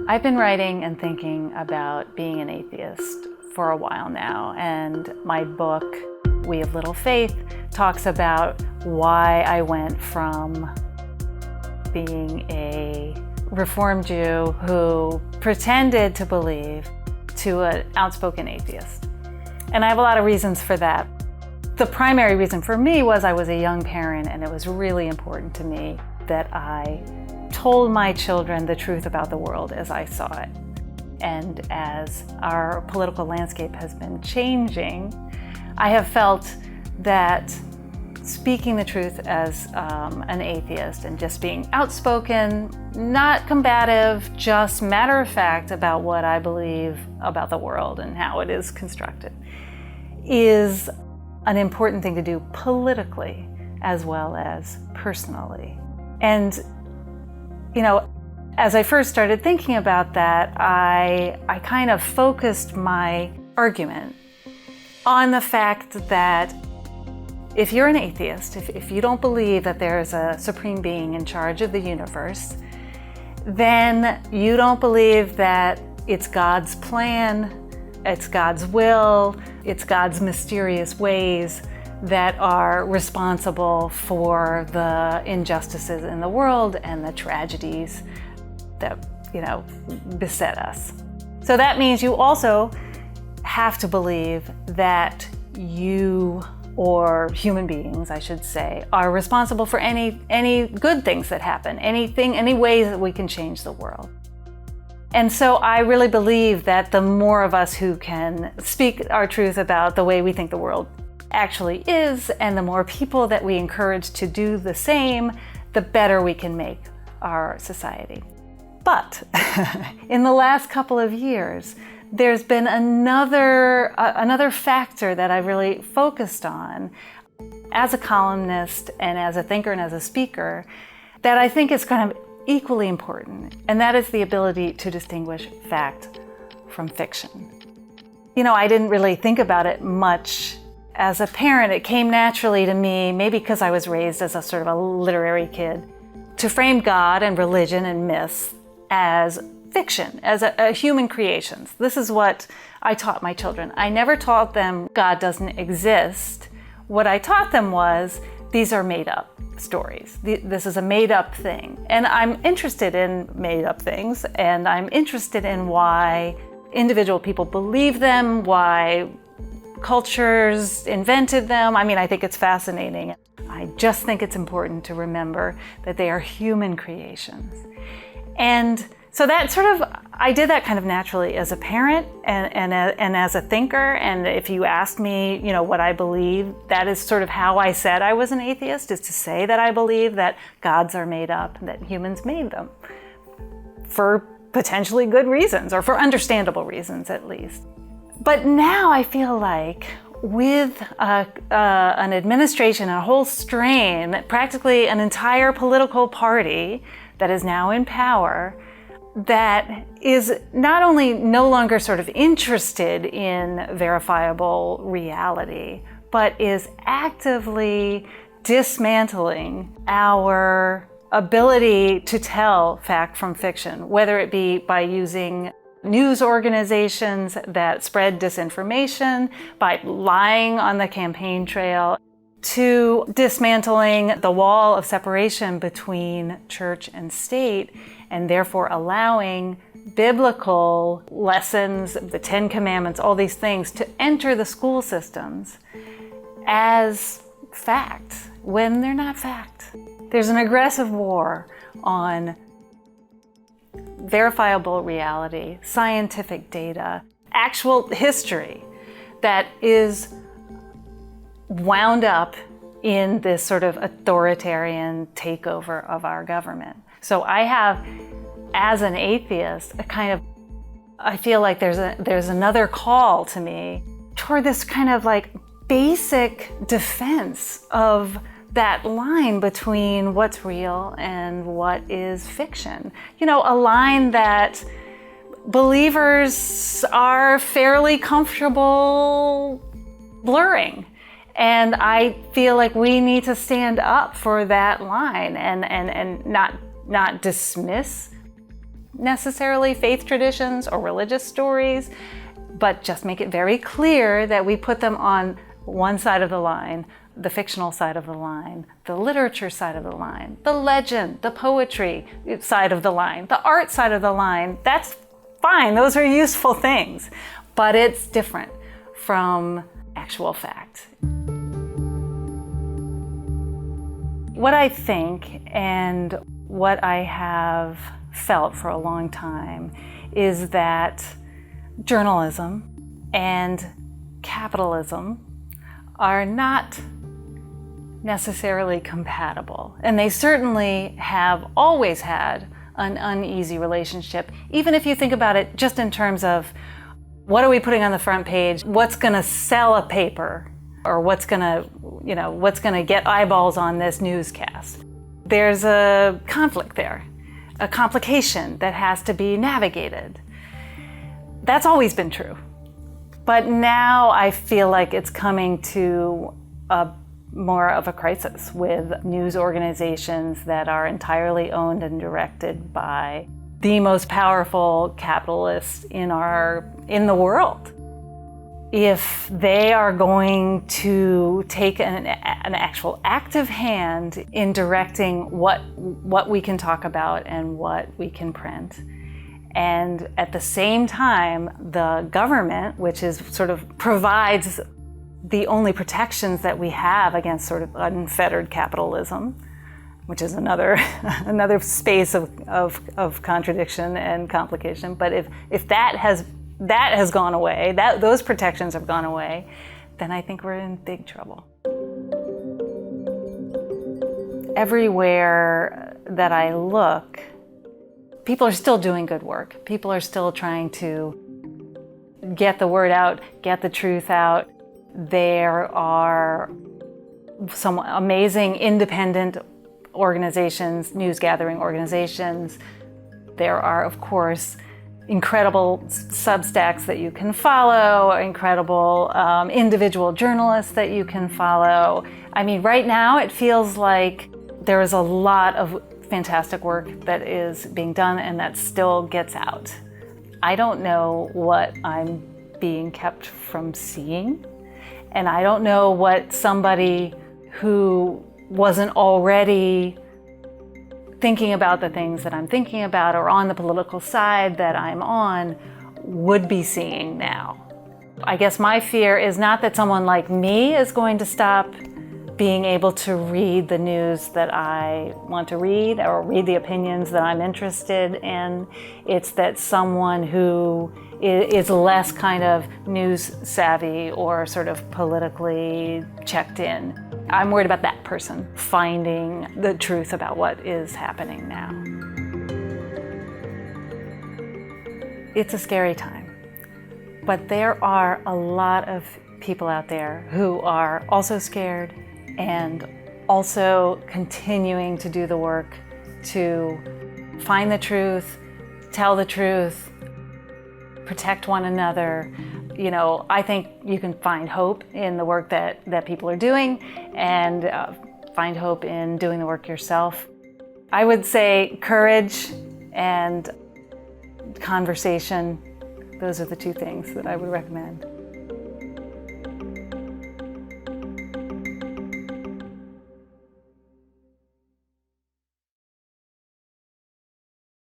I've been writing and thinking about being an atheist for a while now, and my book, We Have Little Faith, talks about why I went from being a Reformed Jew who pretended to believe to an outspoken atheist. And I have a lot of reasons for that. The primary reason for me was I was a young parent, and it was really important to me that I told my children the truth about the world as I saw it. And as our political landscape has been changing, I have felt that speaking the truth as an atheist and just being outspoken, not combative, just matter of fact about what I believe about the world and how it is constructed, is an important thing to do politically as well as personally. And as I first started thinking about that, I kind of focused my argument on the fact that if you're an atheist, if you don't believe that there's a supreme being in charge of the universe, then you don't believe that it's God's plan, it's God's will, it's God's mysterious ways that are responsible for the injustices in the world and the tragedies that, beset us. So that means you also have to believe that you, or human beings, I should say, are responsible for any good things that happen, any ways that we can change the world. And so I really believe that the more of us who can speak our truth about the way we think the world actually is, and the more people that we encourage to do the same, the better we can make our society. But in the last couple of years, there's been another factor that I really focused on as a columnist and as a thinker and as a speaker that I think is kind of equally important, and that is the ability to distinguish fact from fiction. I didn't really think about it much as a parent. It came naturally to me, maybe because I was raised as a sort of a literary kid, to frame God and religion and myths as fiction, as a human creations. This is what I taught my children. I never taught them God doesn't exist. What I taught them was these are made up stories. This is a made up thing. And I'm interested in made up things, and I'm interested in why individual people believe them, why cultures invented them. I think it's fascinating. I just think it's important to remember that they are human creations. And so that I did that kind of naturally as a parent and as a thinker. And if you asked me, what I believe, that is sort of how I said I was an atheist, is to say that I believe that gods are made up and that humans made them for potentially good reasons, or for understandable reasons at least. But now I feel like with an administration, a whole strain, practically an entire political party that is now in power, that is not only no longer sort of interested in verifiable reality, but is actively dismantling our ability to tell fact from fiction, whether it be by using news organizations that spread disinformation, by lying on the campaign trail, to dismantling the wall of separation between church and state, and therefore allowing biblical lessons, the Ten Commandments, all these things, to enter the school systems as fact when they're not fact. There's an aggressive war on verifiable reality, scientific data, actual history that is wound up in this sort of authoritarian takeover of our government. So I have, as an atheist, I feel like there's another call to me toward this kind of like basic defense of that line between what's real and what is fiction. A line that believers are fairly comfortable blurring. And I feel like we need to stand up for that line and not dismiss necessarily faith traditions or religious stories, but just make it very clear that we put them on one side of the line, the fictional side of the line, the literature side of the line, the legend, the poetry side of the line, the art side of the line. That's fine, those are useful things, but it's different from actual fact. What I think and what I have felt for a long time is that journalism and capitalism are not necessarily compatible. And they certainly have always had an uneasy relationship, even if you think about it just in terms of what are we putting on the front page, what's gonna sell a paper, or what's gonna get eyeballs on this newscast. There's a conflict there, a complication that has to be navigated. That's always been true. But now I feel like it's coming to more of a crisis with news organizations that are entirely owned and directed by the most powerful capitalists in the world. If they are going to take an actual active hand in directing what we can talk about and what we can print, and at the same time, the government, which is sort of provides the only protections that we have against sort of unfettered capitalism, which is another space of contradiction and complication. But if that has gone away, those protections have gone away, then I think we're in big trouble. Everywhere that I look, people are still doing good work. People are still trying to get the word out, get the truth out. There are some amazing independent organizations, news gathering organizations. There are, of course, incredible Substacks that you can follow, incredible individual journalists that you can follow. I mean, right now it feels like there is a lot of fantastic work that is being done and that still gets out. I don't know what I'm being kept from seeing, and I don't know what somebody who wasn't already thinking about the things that I'm thinking about or on the political side that I'm on would be seeing now. I guess my fear is not that someone like me is going to stop being able to read the news that I want to read or read the opinions that I'm interested in. It's that someone who is less kind of news savvy or sort of politically checked in. I'm worried about that person finding the truth about what is happening now. It's a scary time, but there are a lot of people out there who are also scared and also continuing to do the work to find the truth, tell the truth, protect one another. You know, I think you can find hope in the work that people are doing and find hope in doing the work yourself. I would say courage and conversation. Those are the two things that I would recommend.